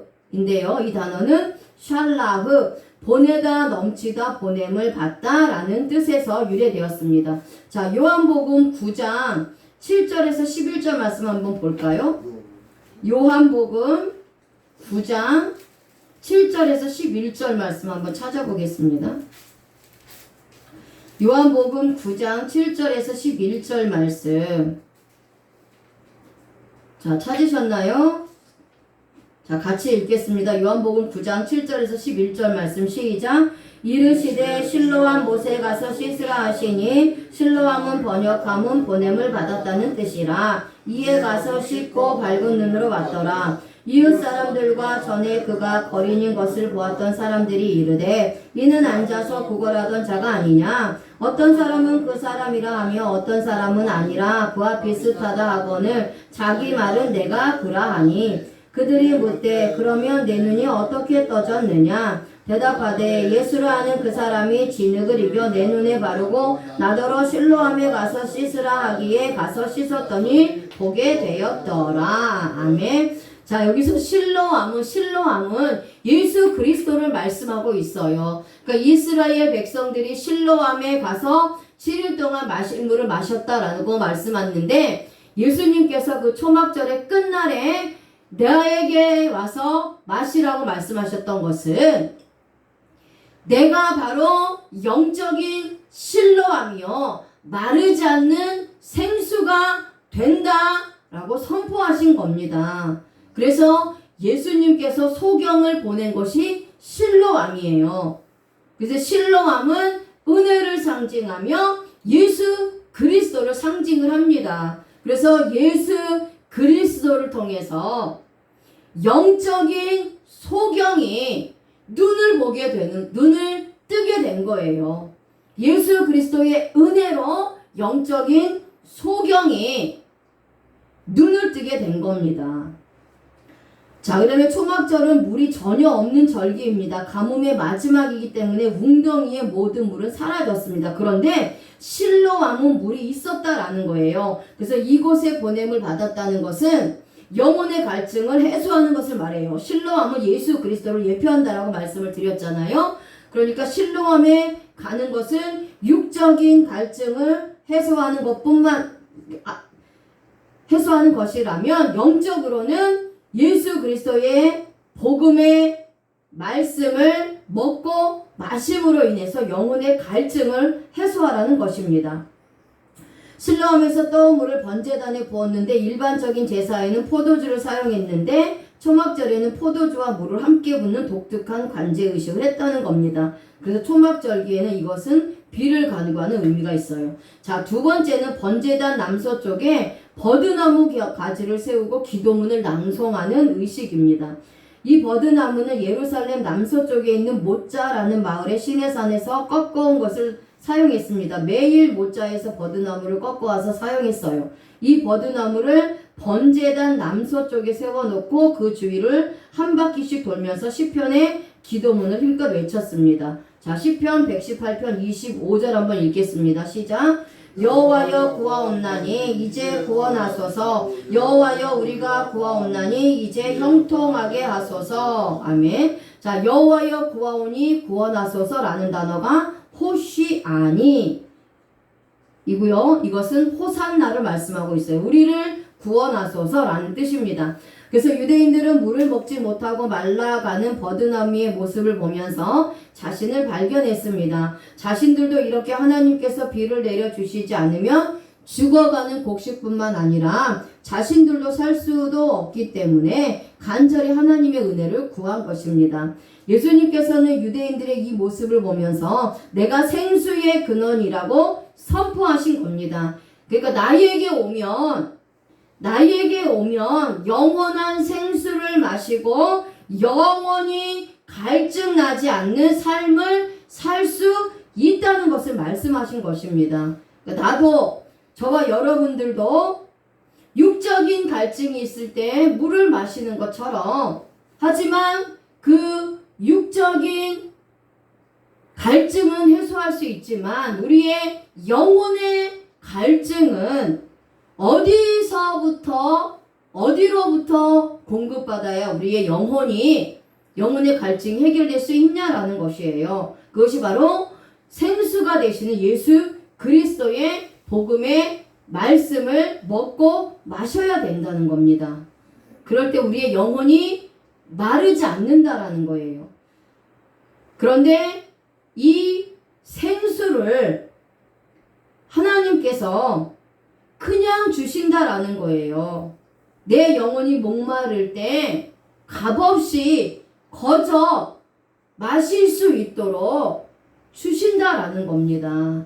이 단어는 샬라흐, 보내다 넘치다 보냄을 받다 라는 뜻에서 유래되었습니다. 자, 요한복음 9장 7절에서 11절 말씀 한번 볼까요? 요한복음 9장 7절에서 11절 말씀 한번 찾아보겠습니다. 요한복음 9장 7절에서 11절 말씀. 자, 찾으셨나요? 자, 같이 읽겠습니다. 요한복음 9장 7절에서 11절 말씀 시작. 이르시되 실로암 못에 가서 씻으라 하시니 실로암은 번역함은 보냄을 받았다는 뜻이라. 이에 가서 씻고 밝은 눈으로 왔더라. 이웃 사람들과 전에 그가 거린인 것을 보았던 사람들이 이르되 이는 앉아서 구걸하던 자가 아니냐. 어떤 사람은 그 사람이라 하며 어떤 사람은 아니라 그와 비슷하다 하거늘 자기 말은 내가 그라 하니 그들이 묻되 그러면 내 눈이 어떻게 떠졌느냐. 대답하되 예수라 하는 그 사람이 진흙을 이겨 내 눈에 바르고 나더러 실로암에 가서 씻으라 하기에 가서 씻었더니 보게 되었더라. 아멘. 자, 여기서 실로암은 예수 그리스도를 말씀하고 있어요. 그러니까 이스라엘 백성들이 실로암에 가서 7일 동안 마실 물을 마셨다라고 말씀하는데 예수님께서 그 초막절의 끝날에 나에게 와서 마시라고 말씀하셨던 것은 내가 바로 영적인 실로암이요 마르지 않는 생수가 된다라고 선포하신 겁니다. 그래서 예수님께서 소경을 보낸 것이 실로암이에요. 그래서 실로암은 은혜를 상징하며 예수 그리스도를 상징을 합니다. 그래서 예수 그리스도를 통해서 영적인 소경이 눈을 뜨게 된 거예요. 예수 그리스도의 은혜로 영적인 소경이 눈을 뜨게 된 겁니다. 자, 그다음에 초막절은 물이 전혀 없는 절기입니다. 가뭄의 마지막이기 때문에 웅덩이의 모든 물은 사라졌습니다. 그런데 실로암은 물이 있었다라는 거예요. 그래서 이곳에 보냄을 받았다는 것은 영혼의 갈증을 해소하는 것을 말해요. 실로암은 예수 그리스도를 예표한다라고 말씀을 드렸잖아요. 그러니까 실로암에 가는 것은 육적인 갈증을 해소하는 것이라면 영적으로는 예수 그리스도의 복음의 말씀을 먹고 마심으로 인해서 영혼의 갈증을 해소하라는 것입니다. 실로암에서 떠온 물을 번제단에 부었는데 일반적인 제사에는 포도주를 사용했는데 초막절에는 포도주와 물을 함께 붓는 독특한 관제의식을 했다는 겁니다. 그래서 초막절기에는 이것은 비를 간구하는 의미가 있어요. 자, 두 번째는 번제단 남서쪽에 버드나무 가지를 세우고 기도문을 낭송하는 의식입니다. 이 버드나무는 예루살렘 남서쪽에 있는 모짜라는 마을의 시내산에서 꺾어온 것을 사용했습니다. 매일 모짜에서 버드나무를 꺾어와서 사용했어요. 이 버드나무를 번제단 남서쪽에 세워놓고 그 주위를 한 바퀴씩 돌면서 시편의 기도문을 힘껏 외쳤습니다. 자, 시편 118편 25절 한번 읽겠습니다. 시작. 여호와여 구하옵나니 이제 구원하소서. 여호와여 우리가 구하옵나니 이제 형통하게 하소서. 아멘. 자, 여호와여 구하오니 구원하소서라는 단어가 호시아니 이고요. 이것은 호산나를 말씀하고 있어요. 우리를 구원하소서라는 뜻입니다. 그래서 유대인들은 물을 먹지 못하고 말라가는 버드나무의 모습을 보면서 자신을 발견했습니다. 자신들도 이렇게 하나님께서 비를 내려주시지 않으면 죽어가는 곡식뿐만 아니라 자신들도 살 수도 없기 때문에 간절히 하나님의 은혜를 구한 것입니다. 예수님께서는 유대인들의 이 모습을 보면서 내가 생수의 근원이라고 선포하신 겁니다. 그러니까 나에게 오면 영원한 생수를 마시고 영원히 갈증 나지 않는 삶을 살 수 있다는 것을 말씀하신 것입니다. 그러니까 나도 저와 여러분들도 육적인 갈증이 있을 때 물을 마시는 것처럼, 하지만 그 육적인 갈증은 해소할 수 있지만 우리의 영혼의 갈증은 어디로부터 공급받아야 우리의 영혼의 갈증이 해결될 수 있냐라는 것이에요. 그것이 바로 생수가 되시는 예수 그리스도의 복음의 말씀을 먹고 마셔야 된다는 겁니다. 그럴 때 우리의 영혼이 마르지 않는다라는 거예요. 그런데 이 생수를 하나님께서 그냥 주신다라는 거예요. 내 영혼이 목마를 때 값없이 거저 마실 수 있도록 주신다라는 겁니다.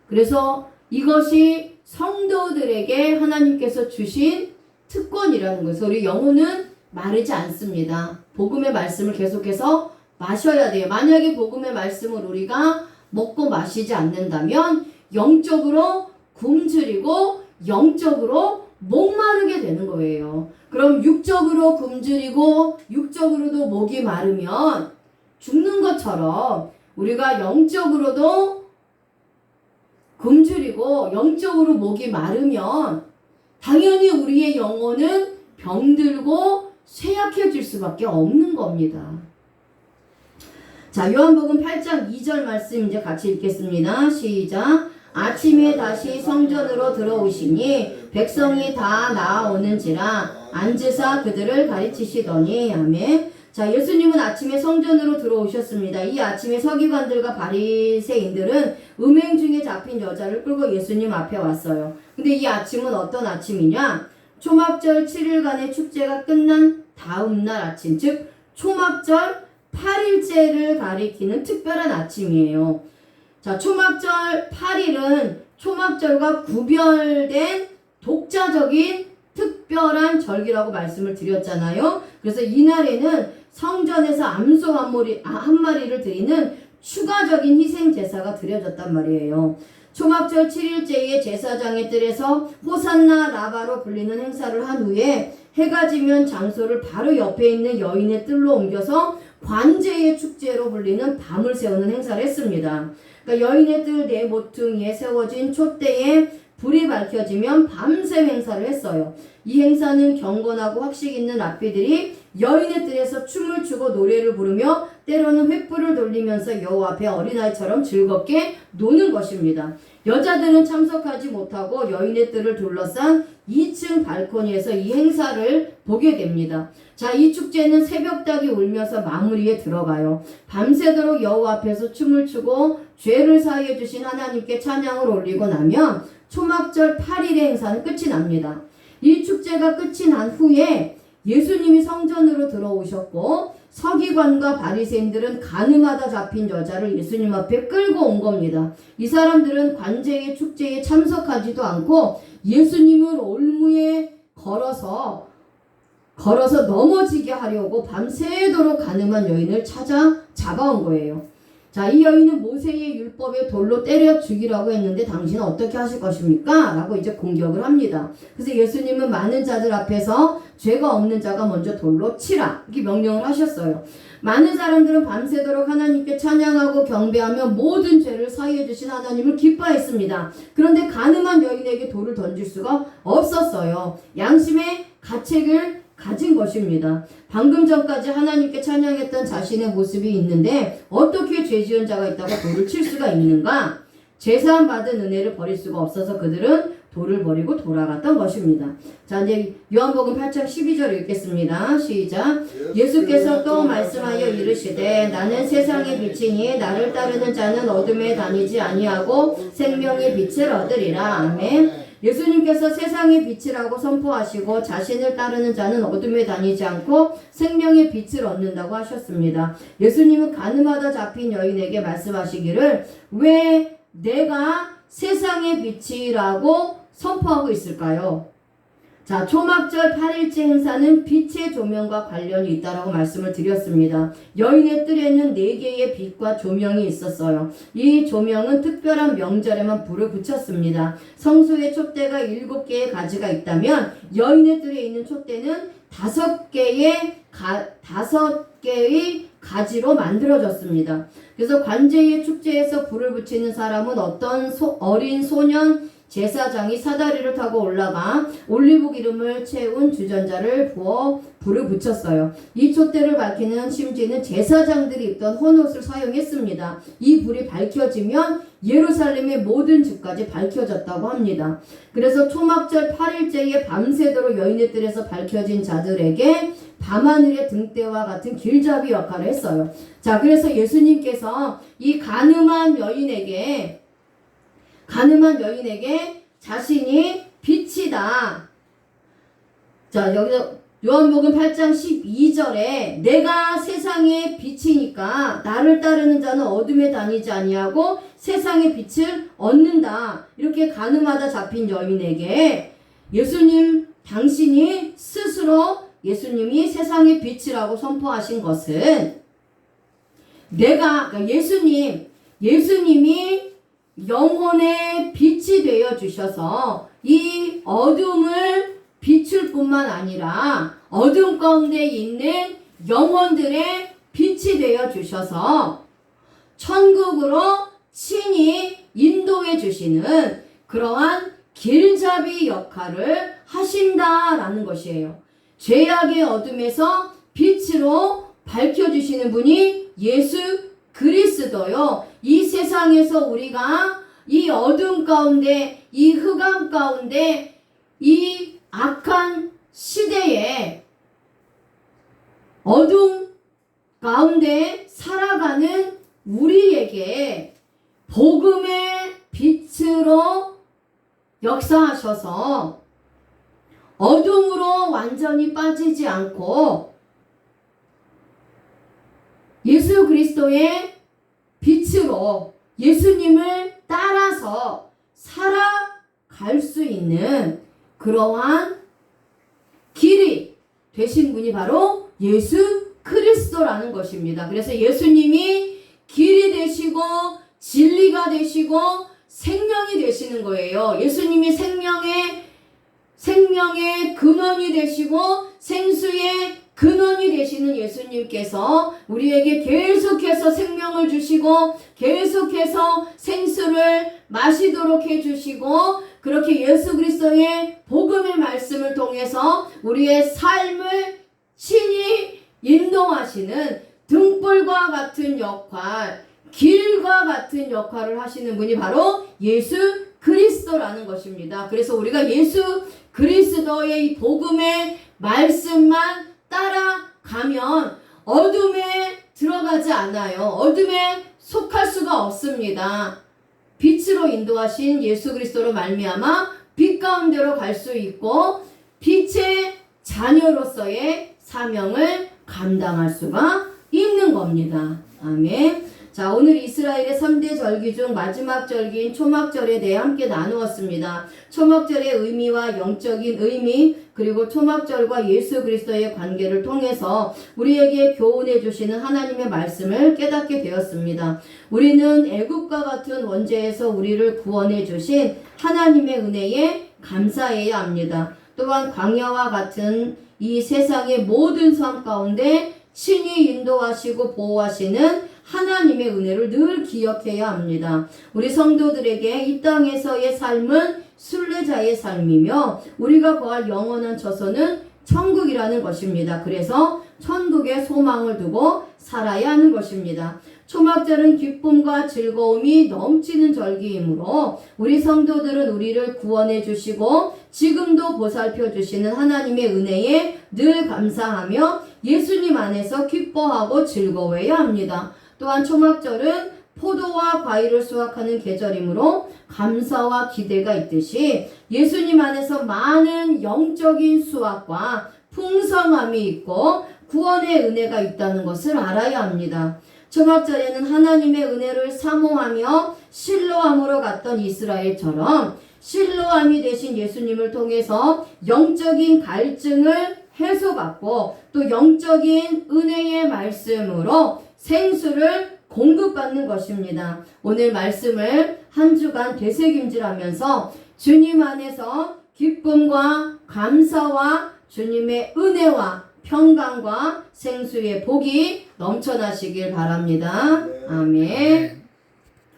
그래서 이것이 성도들에게 하나님께서 주신 특권이라는 거예요. 우리 영혼은 마르지 않습니다. 복음의 말씀을 계속해서 마셔야 돼요. 만약에 복음의 말씀을 우리가 먹고 마시지 않는다면 영적으로 굶주리고 영적으로 목마르게 되는 거예요. 그럼 육적으로 굶주리고 육적으로도 목이 마르면 죽는 것처럼 우리가 영적으로도 굶주리고 영적으로 목이 마르면 당연히 우리의 영혼은 병들고 쇠약해질 수밖에 없는 겁니다. 자, 요한복음 8장 2절 말씀 이제 같이 읽겠습니다. 시작. 아침에 다시 성전으로 들어오시니 백성이 다 나아오는지라 앉으사 그들을 가르치시더니. 아멘. 자, 예수님은 아침에 성전으로 들어오셨습니다. 이 아침에 서기관들과 바리새인들은 음행 중에 잡힌 여자를 끌고 예수님 앞에 왔어요. 근데 이 아침은 어떤 아침이냐? 초막절 7일간의 축제가 끝난 다음 날 아침, 즉 초막절 8일째를 가리키는 특별한 아침이에요. 자, 초막절 8일은 초막절과 구별된 독자적인 특별한 절기라고 말씀을 드렸잖아요. 그래서 이날에는 성전에서 암소 한 마리를 드리는 추가적인 희생 제사가 드려졌단 말이에요. 초막절 7일째에 제사장의 뜰에서 호산나 라바로 불리는 행사를 한 후에 해가 지면 장소를 바로 옆에 있는 여인의 뜰로 옮겨서 관제의 축제로 불리는 밤을 세우는 행사를 했습니다. 그러니까 여인의 뜰 네 모퉁이에 세워진 촛대에 불이 밝혀지면 밤샘 행사를 했어요. 이 행사는 경건하고 확식 있는 랍비들이 여인의 뜰에서 춤을 추고 노래를 부르며 때로는 횃불을 돌리면서 여호와 앞에 어린아이처럼 즐겁게 노는 것입니다. 여자들은 참석하지 못하고 여인의 뜰을 둘러싼 2층 발코니에서 이 행사를 보게 됩니다. 자, 이 축제는 새벽닭이 울면서 마무리에 들어가요. 밤새도록 여호와 앞에서 춤을 추고 죄를 사하여 주신 하나님께 찬양을 올리고 나면 초막절 8일의 행사는 끝이 납니다. 이 축제가 끝이 난 후에 예수님이 성전으로 들어오셨고 서기관과 바리새인들은 가늠하다 잡힌 여자를 예수님 앞에 끌고 온 겁니다. 이 사람들은 관제의 축제에 참석하지도 않고 예수님을 올무에 걸어서 넘어지게 하려고 밤새도록 가늠한 여인을 찾아 잡아온 거예요. 자, 이 여인은 모세의 율법에 돌로 때려 죽이라고 했는데 당신은 어떻게 하실 것입니까? 라고 이제 공격을 합니다. 그래서 예수님은 많은 자들 앞에서 죄가 없는 자가 먼저 돌로 치라 이렇게 명령을 하셨어요. 많은 사람들은 밤새도록 하나님께 찬양하고 경배하며 모든 죄를 사하여 주신 하나님을 기뻐했습니다. 그런데 가늠한 여인에게 돌을 던질 수가 없었어요. 양심의 가책을 가진 것입니다. 방금 전까지 하나님께 찬양했던 자신의 모습이 있는데 어떻게 죄 지은 자가 있다고 돌을 칠 수가 있는가? 제사함 받은 은혜를 버릴 수가 없어서 그들은 돌을 버리고 돌아갔던 것입니다. 자, 이제 요한복음 8장 12절 읽겠습니다. 시작. 예수께서 또 말씀하여 이르시되 나는 세상의 빛이니 나를 따르는 자는 어둠에 다니지 아니하고 생명의 빛을 얻으리라. 아멘. 예수님께서 세상의 빛이라고 선포하시고 자신을 따르는 자는 어둠에 다니지 않고 생명의 빛을 얻는다고 하셨습니다. 예수님은 가늠하다 잡힌 여인에게 말씀하시기를 왜 내가 세상의 빛이라고 선포하고 있을까요? 자, 초막절 8일째 행사는 빛의 조명과 관련이 있다라고 말씀을 드렸습니다. 여인의 뜰에는 4개의 빛과 조명이 있었어요. 이 조명은 특별한 명절에만 불을 붙였습니다. 성소의 촛대가 7개의 가지가 있다면 여인의 뜰에 있는 촛대는 5개의 가지로 만들어졌습니다. 그래서 관제의 축제에서 불을 붙이는 사람은 어떤 어린 소년 제사장이 사다리를 타고 올라가 올리브 기름을 채운 주전자를 부어 불을 붙였어요. 이 촛대를 밝히는 심지는 제사장들이 입던 헌옷을 사용했습니다. 이 불이 밝혀지면 예루살렘의 모든 집까지 밝혀졌다고 합니다. 그래서 초막절 8일째에 밤새도록 여인의 뜰에서 밝혀진 자들에게 밤하늘의 등대와 같은 길잡이 역할을 했어요. 자, 그래서 예수님께서 이 가늠한 여인에게 자신이 빛이다. 자, 여기서 요한복음 8장 12절에 내가 세상의 빛이니까 나를 따르는 자는 어둠에 다니지 아니하고 세상의 빛을 얻는다. 이렇게 가늠하다 잡힌 여인에게 예수님 당신이 스스로 예수님이 세상의 빛이라고 선포하신 것은 그러니까 예수님이 영혼의 빛이 되어 주셔서 이 어둠을 비출 뿐만 아니라 어둠 가운데 있는 영혼들의 빛이 되어 주셔서 천국으로 친히 인도해 주시는 그러한 길잡이 역할을 하신다라는 것이에요. 죄악의 어둠에서 빛으로 밝혀주시는 분이 예수 그리스도요. 이 세상에서 우리가 이 어둠 가운데, 이 흑암 가운데, 이 악한 시대에 어둠 가운데 살아가는 우리에게 복음의 빛으로 역사하셔서 어둠으로 완전히 빠지지 않고 예수 그리스도의 빛으로 예수님을 따라서 살아갈 수 있는 그러한 길이 되신 분이 바로 예수 그리스도라는 것입니다. 그래서 예수님이 길이 되시고 진리가 되시고 생명이 되시는 거예요. 예수님이 생명의 근원이 되시고 생수의 근원이 되시는 예수님께서 우리에게 계속해서 생명을 주시고 계속해서 생수를 마시도록 해주시고 그렇게 예수 그리스도의 복음의 말씀을 통해서 우리의 삶을 친히 인도하시는 등불과 같은 역할, 길과 같은 역할을 하시는 분이 바로 예수 그리스도라는 것입니다. 그래서 우리가 예수 그리스도의 이 복음의 말씀만 따라가면 어둠에 들어가지 않아요. 어둠에 속할 수가 없습니다. 빛으로 인도하신 예수 그리스도로 말미암아 빛 가운데로 갈 수 있고 빛의 자녀로서의 사명을 감당할 수가 있는 겁니다. 아멘. 자, 오늘 이스라엘의 3대 절기 중 마지막 절기인 초막절에 대해 함께 나누었습니다. 초막절의 의미와 영적인 의미, 그리고 초막절과 예수 그리스도의 관계를 통해서 우리에게 교훈해 주시는 하나님의 말씀을 깨닫게 되었습니다. 우리는 애국과 같은 원죄에서 우리를 구원해 주신 하나님의 은혜에 감사해야 합니다. 또한 광야와 같은 이 세상의 모든 삶 가운데 친히 인도하시고 보호하시는 하나님의 은혜를 늘 기억해야 합니다. 우리 성도들에게 이 땅에서의 삶은 순례자의 삶이며 우리가 거할 영원한 처소는 천국이라는 것입니다. 그래서 천국에 소망을 두고 살아야 하는 것입니다. 초막절은 기쁨과 즐거움이 넘치는 절기이므로 우리 성도들은 우리를 구원해 주시고 지금도 보살펴 주시는 하나님의 은혜에 늘 감사하며 예수님 안에서 기뻐하고 즐거워해야 합니다. 또한 초막절은 포도와 과일을 수확하는 계절이므로 감사와 기대가 있듯이 예수님 안에서 많은 영적인 수확과 풍성함이 있고 구원의 은혜가 있다는 것을 알아야 합니다. 초막절에는 하나님의 은혜를 사모하며 실로암으로 갔던 이스라엘처럼 실로암이 되신 예수님을 통해서 영적인 갈증을 해소받고 또 영적인 은혜의 말씀으로 생수를 공급받는 것입니다. 오늘 말씀을 한 주간 되새김질하면서 주님 안에서 기쁨과 감사와 주님의 은혜와 평강과 생수의 복이 넘쳐나시길 바랍니다. 아멘.